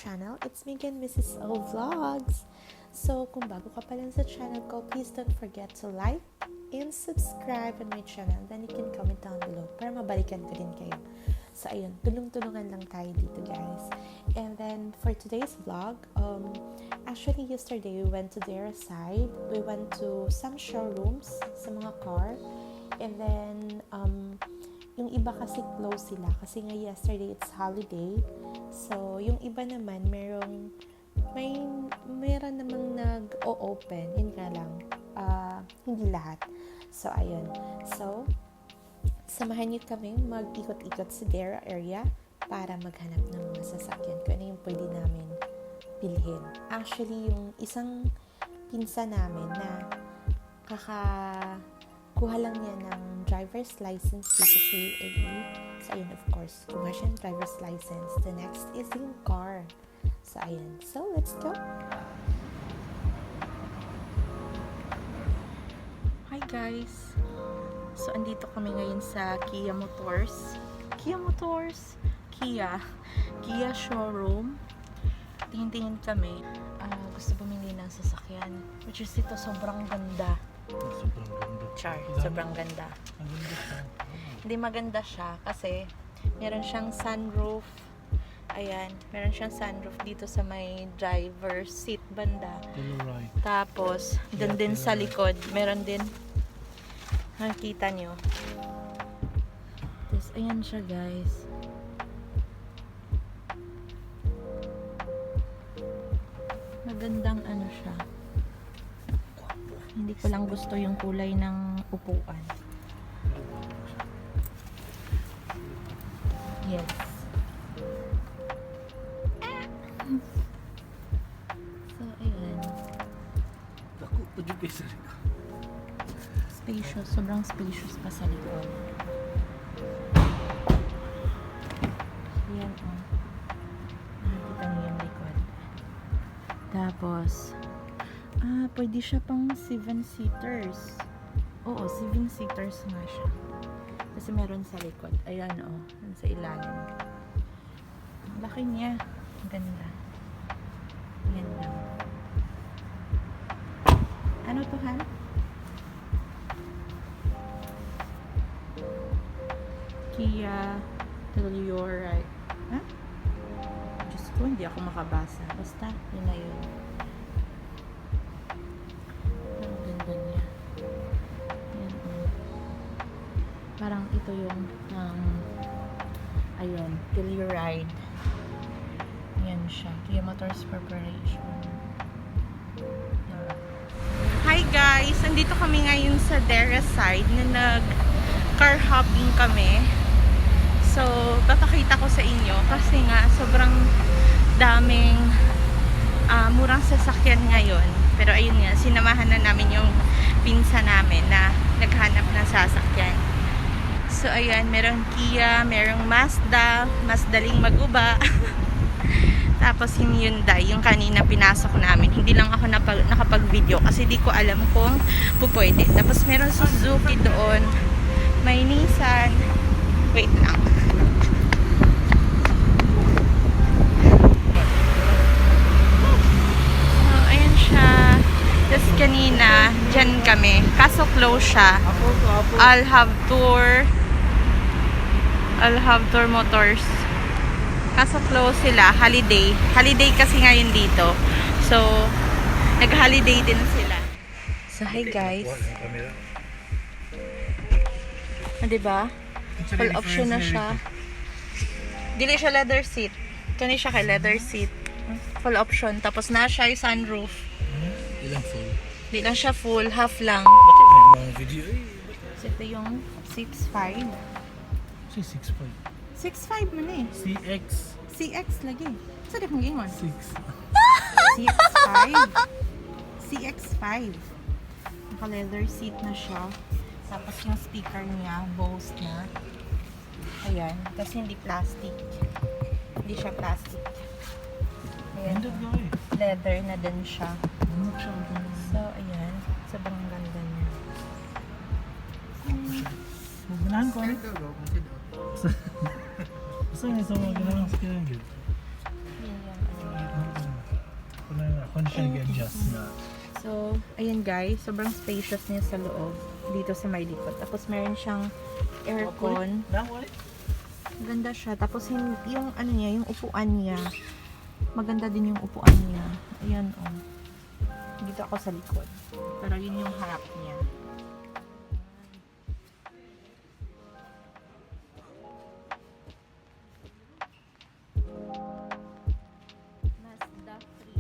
channel. It's me again, Mrs. O Vlogs. So, kung bago ka pa lang sa channel ko, please don't forget to like and subscribe on my channel. Then you can comment down below para mabalikan ko din kayo. So, ayun, tulong-tulungan lang tayo dito, guys. And then, for today's vlog, actually, yesterday, we went to their side. We went to some showrooms sa mga car. And then, yung iba kasi close sila kasi nga yesterday it's holiday. So, yung iba naman meron namang nag-o-open. Yun nga lang. Hindi lahat. So, ayun. So, samahan niyo kami mag-ikot-ikot sa Dera area para maghanap ng mga sasakyan kung ano yung pwede namin bilhin. Actually, yung isang pinsa namin na kuha lang niya ng driver's license dito sa UAE. So, ayun, of course, kumuha siya ng driver's license. The next is yung car. So, ayun. So, let's go. Hi, guys. So, andito kami ngayon sa Kia Motors. Kia Showroom. Tingin-tingin kami. Gusto bumili ng sasakyan. Which is ito, sobrang ganda. Sobrang ganda. Sobrang ganda. Maganda siya. Hindi maganda siya kasi meron siyang sunroof. Ayan, meron siyang sunroof dito sa may driver's seat banda. Right. Tapos, dun din sa likod, meron din. Nakikita nyo. Tapos, ayan siya, guys. Magandang ano siya. Hindi ko lang gusto yung kulay ng upuan. Yes. So, ayan. Ako, pwede pa isa rin. Spacious. Sobrang spacious pa sa likod. Ayan, oh. Nakikita niyo yung likod. Tapos, pwede siya pang 7-seaters. Oo, 7-seaters nga siya. Kasi meron sa likod. Ayan, oh. Sa ilalim. Ang laki niya. Ang ganda. Ayan lang. Ano to, Han? Kia Telluride. Ha? Diyos ko, hindi ako makabasa. Basta, yun na yun. Ang ganda niya. Ayan, oh. Parang ito yung ayun, Telluride. Ayan siya. Kia Motors Corporation. Hi guys! Andito kami ngayon sa Dera side na nag-car hopping kami. So, papakita ko sa inyo kasi nga sobrang daming murang sasakyan ngayon. Pero ayun nga, sinamahan na namin yung pinsa namin na naghanap ng sasakyan. So, ayan, merong Kia, merong Mazda, mas daling mag-uba. Tapos yung Hyundai, yung kanina pinasok namin. Hindi lang ako nakapag-video kasi di ko alam kung pupwede. Tapos meron Suzuki doon. May Nissan. Wait lang. So, ayan siya. Tapos kanina, dyan kami. Kaso close siya. I'll have tour motors. Kaso close sila. Holiday. Holiday kasi ngayon dito. So, nag-holiday din sila. So, hi guys. Diba? Full option na siya. Dili siya leather seat. Kani siya kay leather seat. Full option. Tapos na siya yung sunroof. Ilang full? Di lang siya full. Half lang. Bakit may mga video eh? So, ito yung 6.5. Si 6.5. 6.5 mo na eh. CX lagi. Saan di kong gingon? 6. CX5. CX5. Naka-leather seat na siya. Tapos yung speaker niya, Bose na. Ayan. Kasi hindi plastic. Hindi siya plastic. Ayan. Ganda nga eh. Leather na din siya. Ano siya? So, ayan. Sobrang ganda niya. Maganahan ko ano? Basta nga sa mga ganahan sa kanya. Yun yung ano. can adjust na. So, ayan guys, sobrang spacious niya sa loob. Dito sa may likod. Tapos meron siyang aircon. Maganda siya. Tapos yung ano niya, yung upuan niya. Maganda din yung upuan niya. Ayan oh. Dito ako sa likod. Pero yun yung harap niya. Mazda 3.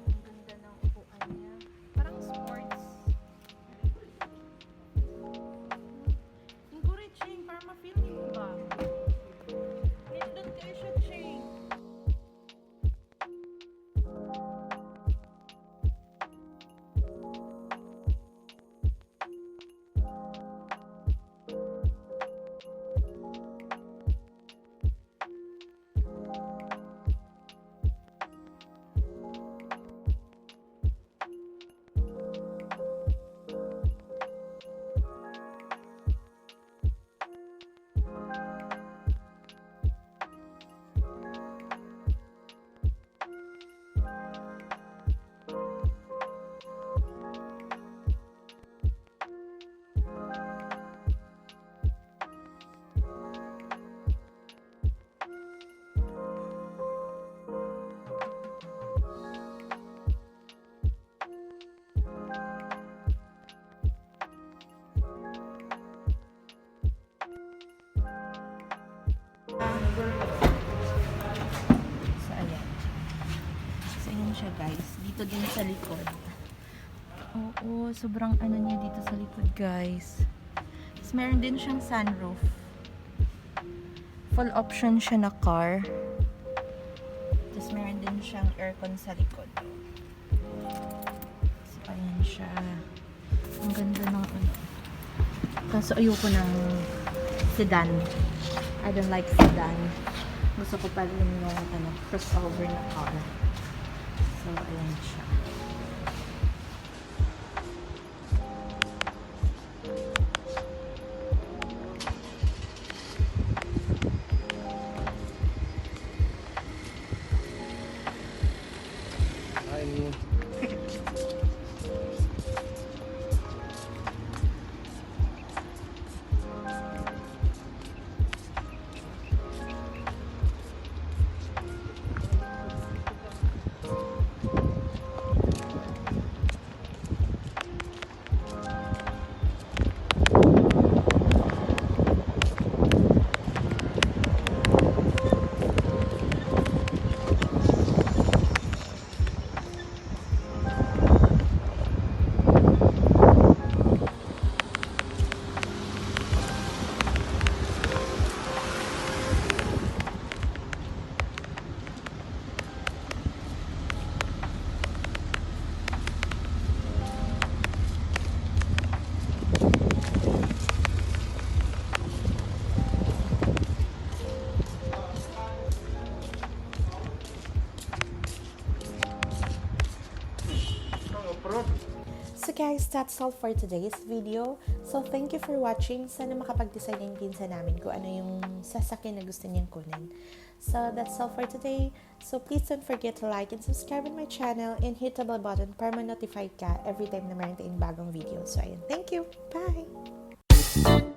Ang ganda ng upuan niya. Parang sports. Encouraging para ma-feel niyo ba? Nindot kayo siya, Ching. So, ayan. So, ayan siya guys. Dito din sa likod. Oo, sobrang ano niya dito sa likod guys. Tapos meron din siyang sunroof. Full option siya na car. Tapos meron din siyang aircon sa likod. So, ayan siya. Ang ganda ng ano. Kaso ayoko ng sedan. I don't like sedan. Gusto ko pa rin yung ano, crossover na car. So, ayan siya. So guys, that's all for today's video. So thank you for watching. Sana makapag-decide yung pinsan namin kung ano yung sasakyan na gusto niyang kunin. So that's all for today. So please don't forget to like and subscribe on my channel and hit the bell button para ma-notify ka every time na meron tayong bagong video. So ayun, thank you. Bye!